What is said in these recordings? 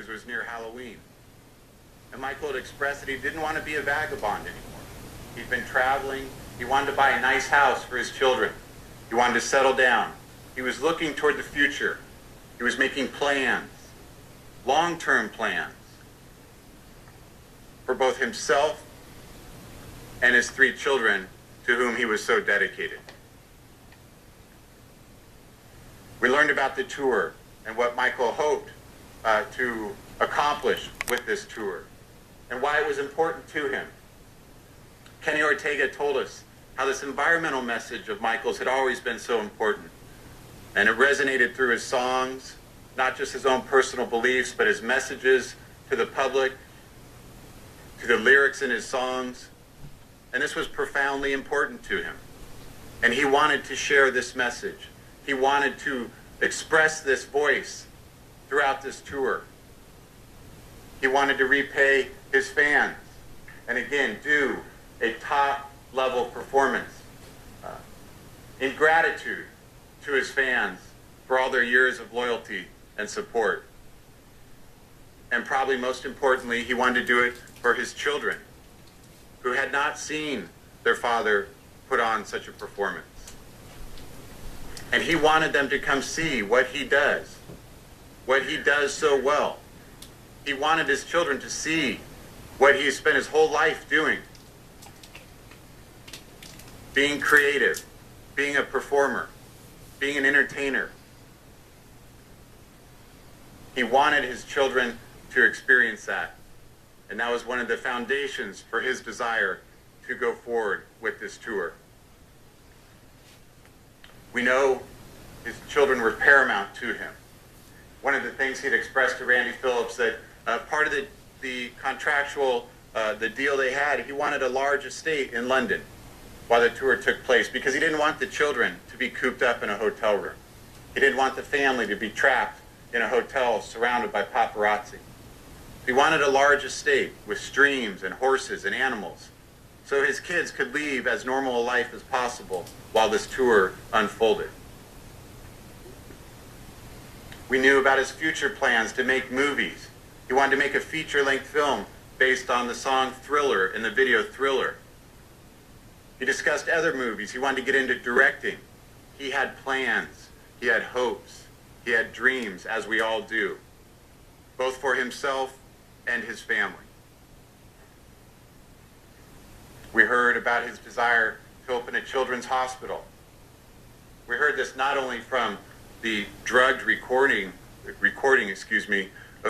it was near Halloween. And Michael had expressed that he didn't want to be a vagabond anymore. He'd been traveling. He wanted to buy a nice house for his children. He wanted to settle down. He was looking toward the future. He was making plans, long-term plans, for both himself and his 3 children to whom he was so dedicated. We learned about the tour and what Michael hoped to accomplish with this tour and why it was important to him. Kenny Ortega told us how this environmental message of Michael's had always been so important, and it resonated through his songs, not just his own personal beliefs, but his messages to the public, to the lyrics in his songs, and this was profoundly important to him. And he wanted to share this message. He wanted to express this voice throughout this tour. He wanted to repay his fans and again do a top-level performance in gratitude to his fans for all their years of loyalty and support. And probably most importantly, he wanted to do it for his children who had not seen their father put on such a performance. And he wanted them to come see what he does so well. He wanted his children to see what he spent his whole life doing. Being creative, being a performer, being an entertainer. He wanted his children to experience that. And that was one of the foundations for his desire to go forward with this tour. We know his children were paramount to him. One of the things he'd expressed to Randy Phillips that part of the contractual, the deal they had, he wanted a large estate in London while the tour took place because he didn't want the children to be cooped up in a hotel room. He didn't want the family to be trapped in a hotel surrounded by paparazzi. He wanted a large estate with streams and horses and animals so his kids could lead as normal a life as possible while this tour unfolded. We knew about his future plans to make movies. He wanted to make a feature-length film based on the song Thriller and the video Thriller. He discussed other movies. He wanted to get into directing. He had plans. He had hopes. He had dreams, as we all do, both for himself and his family. We heard about his desire to open a children's hospital. We heard this not only from the drugged recording of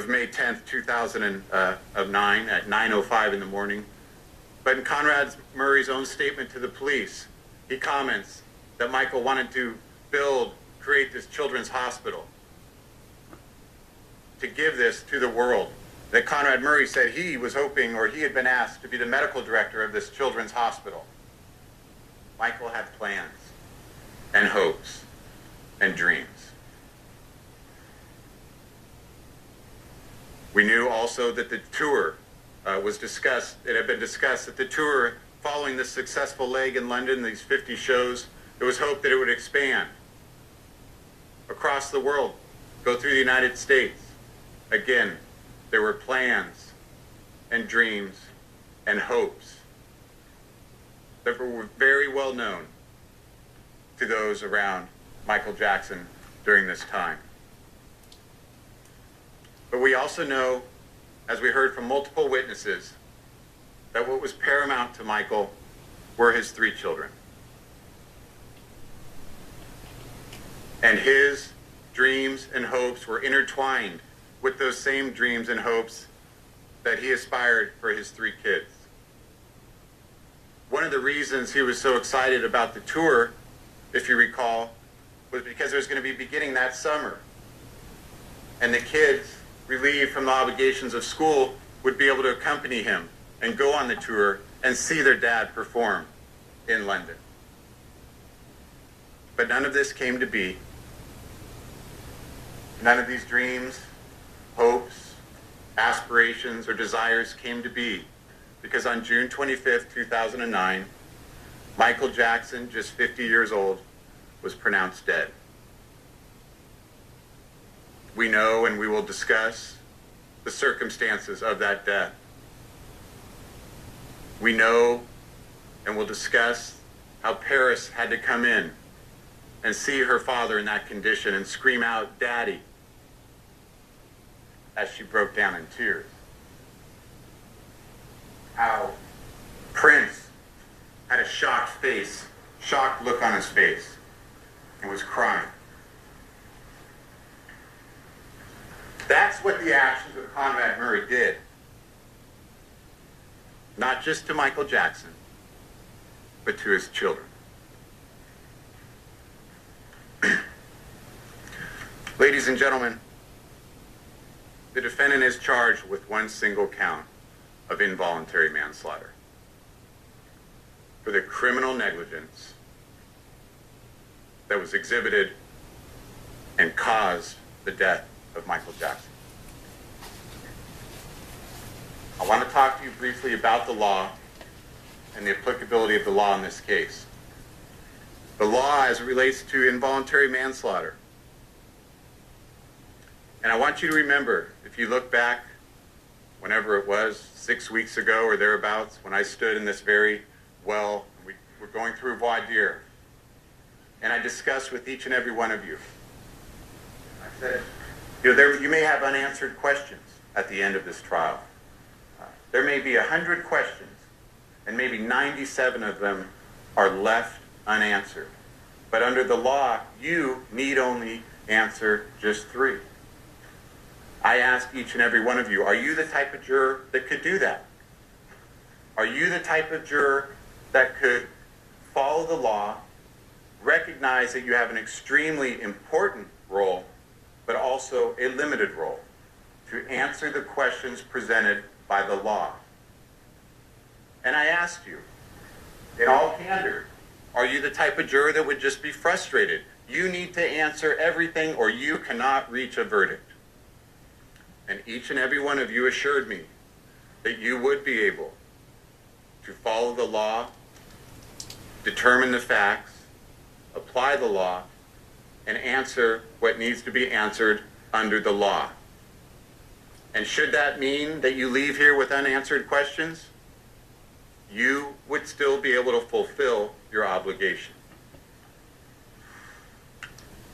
May 10th, 2009 at 9:05 in the morning, but in Conrad Murray's own statement to the police, he comments that Michael wanted to create this children's hospital, to give this to the world. That Conrad Murray said he was hoping, or he had been asked to be the medical director of this children's hospital. Michael had plans and hopes and dreams. We knew also that the tour was discussed. It had been discussed that the tour, following this successful leg in London, these 50 shows, it was hoped that it would expand across the world, go through the United States. Again, there were plans and dreams and hopes that were very well known to those around Michael Jackson during this time. But we also know, as we heard from multiple witnesses, that what was paramount to Michael were his 3 children. And his dreams and hopes were intertwined with those same dreams and hopes that he aspired for his 3 kids. One of the reasons he was so excited about the tour, if you recall, was because it was going to be beginning that summer. And the kids, relieved from the obligations of school, would be able to accompany him and go on the tour and see their dad perform in London. But none of this came to be. None of these dreams, hopes, aspirations, or desires came to be, because on June 25th, 2009, Michael Jackson, just 50 years old, was pronounced dead. We know, and we will discuss, the circumstances of that death. We know and will discuss how Paris had to come in and see her father in that condition and scream out, "Daddy," as she broke down in tears. How Prince had a shocked look on his face, and was crying. That's what the actions of Conrad Murray did. Not just to Michael Jackson, but to his children. Ladies and gentlemen, the defendant is charged with one single count of involuntary manslaughter for the criminal negligence that was exhibited and caused the death of Michael Jackson. I want to talk to you briefly about the law and the applicability of the law in this case. The law as it relates to involuntary manslaughter. And I want you to remember, if you look back, whenever it was, 6 weeks ago or thereabouts, when I stood in this very well, we were going through voir dire, and I discussed with each and every one of you. I said, you may have unanswered questions at the end of this trial. There may be 100 questions, and maybe 97 of them are left unanswered. But under the law, you need only answer just 3. I ask each and every one of you, are you the type of juror that could do that? Are you the type of juror that could follow the law, recognize that you have an extremely important role, but also a limited role, to answer the questions presented by the law? And I asked you, in all candor, are you the type of juror that would just be frustrated? You need to answer everything or you cannot reach a verdict. And each and every one of you assured me that you would be able to follow the law, determine the facts, apply the law, and answer what needs to be answered under the law. And should that mean that you leave here with unanswered questions, you would still be able to fulfill your obligation.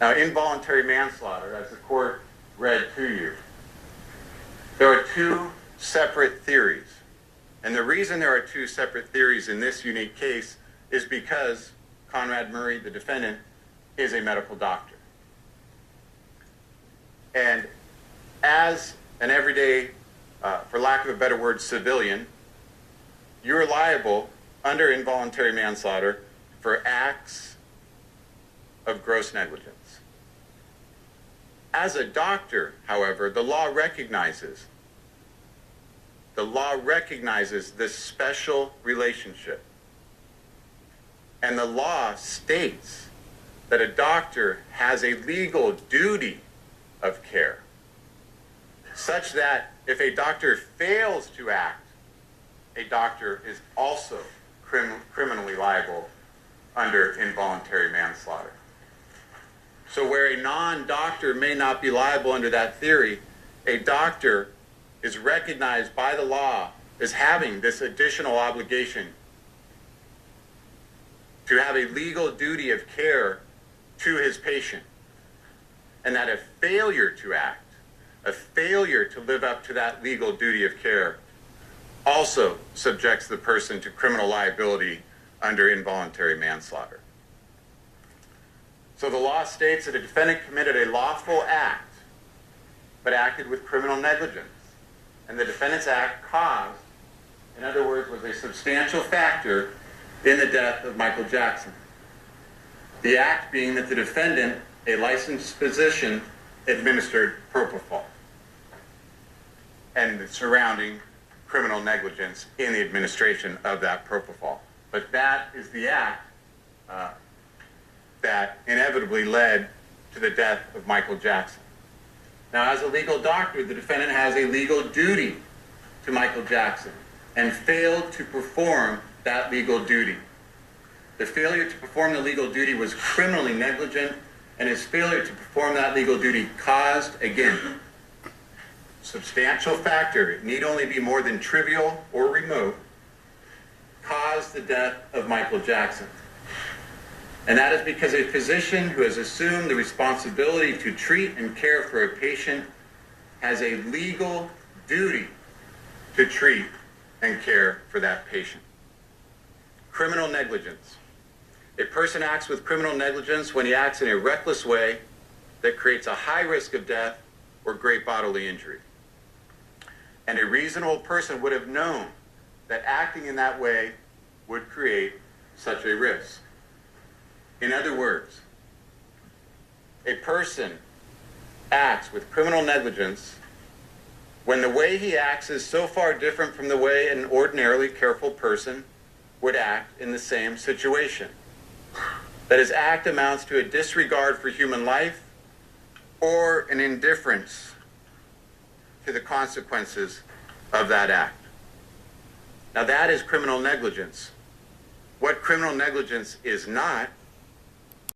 Now, involuntary manslaughter, as the court read to you, there are 2 separate theories. And the reason there are 2 separate theories in this unique case is because Conrad Murray, the defendant, is a medical doctor. And as an everyday, for lack of a better word, civilian, you're liable under involuntary manslaughter for acts of gross negligence. As a doctor, however, the law recognizes this special relationship. And the law states that a doctor has a legal duty of care, such that if a doctor fails to act, a doctor is also criminally liable under involuntary manslaughter. So where a non-doctor may not be liable under that theory, a doctor is recognized by the law as having this additional obligation to have a legal duty of care to his patient. And that a failure to act, a failure to live up to that legal duty of care, also subjects the person to criminal liability under involuntary manslaughter. So the law states that a defendant committed a lawful act, but acted with criminal negligence. And the defendant's act caused, in other words, was a substantial factor in the death of Michael Jackson. The act being that the defendant, a licensed physician, administered propofol and the surrounding criminal negligence in the administration of that propofol. But that is the act that inevitably led to the death of Michael Jackson. Now, as a legal doctor, the defendant has a legal duty to Michael Jackson and failed to perform that legal duty. The failure to perform the legal duty was criminally negligent, and his failure to perform that legal duty caused, again, substantial factor, it need only be more than trivial or remote, caused the death of Michael Jackson. And that is because a physician who has assumed the responsibility to treat and care for a patient has a legal duty to treat and care for that patient. Criminal negligence. A person acts with criminal negligence when he acts in a reckless way that creates a high risk of death or great bodily injury. And a reasonable person would have known that acting in that way would create such a risk. In other words, a person acts with criminal negligence when the way he acts is so far different from the way an ordinarily careful person would act in the same situation, that his act amounts to a disregard for human life or an indifference to the consequences of that act. Now that is criminal negligence. What criminal negligence is not